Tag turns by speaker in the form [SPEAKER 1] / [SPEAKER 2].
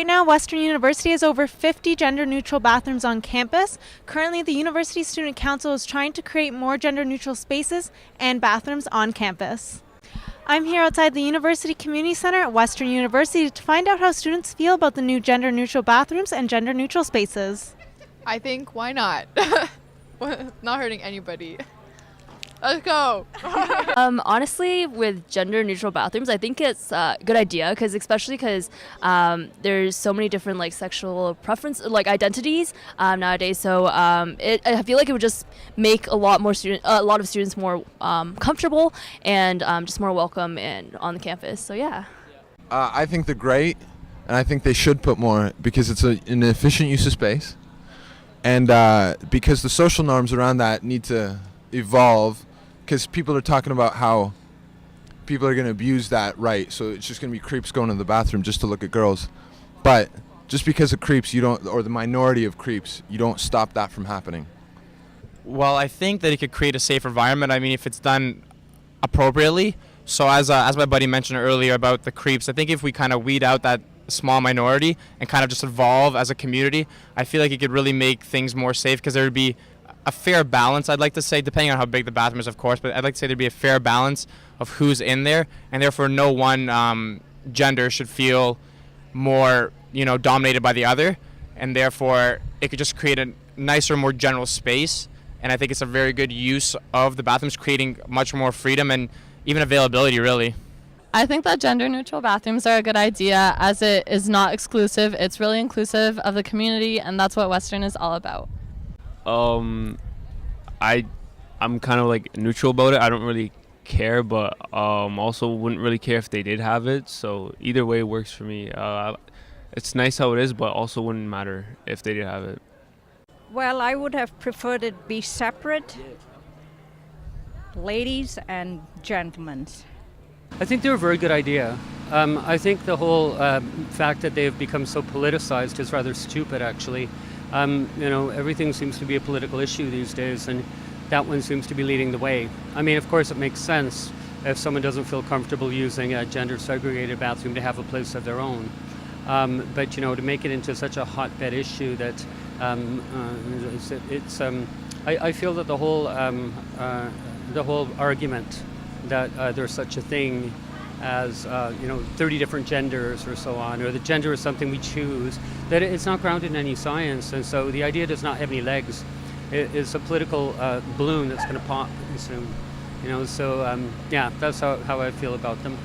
[SPEAKER 1] Right now, Western University has over 50 gender-neutral bathrooms on campus. Currently, the University Student Council is trying to create more gender-neutral spaces and bathrooms on campus. I'm here outside the University Community Center at Western University to find out how students feel about the new gender-neutral bathrooms and gender-neutral spaces.
[SPEAKER 2] I think, why not? Not hurting anybody. Let's go.
[SPEAKER 3] Honestly, with gender-neutral bathrooms, I think it's a good idea especially because there's so many different sexual preference, identities nowadays. So I feel like it would just make a lot of students more comfortable and just more welcome on the campus. So yeah.
[SPEAKER 4] I think they're great, and I think they should put more because it's an efficient use of space, and because the social norms around that need to evolve. Because people are talking about how people are going to abuse that right, so it's just going to be creeps going to the bathroom just to look at girls. But just because of creeps, or the minority of creeps, you don't stop that from happening.
[SPEAKER 5] Well, I think that it could create a safe environment. I mean, if it's done appropriately. So as my buddy mentioned earlier about the creeps, I think if we kind of weed out that small minority and kind of just evolve as a community, I feel like it could really make things more safe because there would be a fair balance, I'd like to say, depending on how big the bathroom is, of course, but I'd like to say there'd be a fair balance of who's in there, and therefore no one gender should feel more, dominated by the other, and therefore it could just create a nicer, more general space, and I think it's a very good use of the bathrooms, creating much more freedom and even availability, really.
[SPEAKER 6] I think that gender-neutral bathrooms are a good idea as it is not exclusive. It's really inclusive of the community, and that's what Western is all about.
[SPEAKER 7] I'm kind of neutral about it. I don't really care, but also wouldn't really care if they did have it. So either way works for me. It's nice how it is, but also wouldn't matter if they did have it.
[SPEAKER 8] Well, I would have preferred it be separate, ladies and gentlemen.
[SPEAKER 9] I think they're a very good idea. I think the whole fact that they've become so politicized is rather stupid, actually. Everything seems to be a political issue these days, and that one seems to be leading the way. I mean, of course, it makes sense if someone doesn't feel comfortable using a gender-segregated bathroom to have a place of their own. But to make it into such a hotbed issue that I feel that the whole argument that there's such a thing as 30 different genders or so on, or the gender is something we choose, that it's not grounded in any science, and so the idea does not have any legs. It's a political balloon that's going to pop soon. So yeah, that's how I feel about them.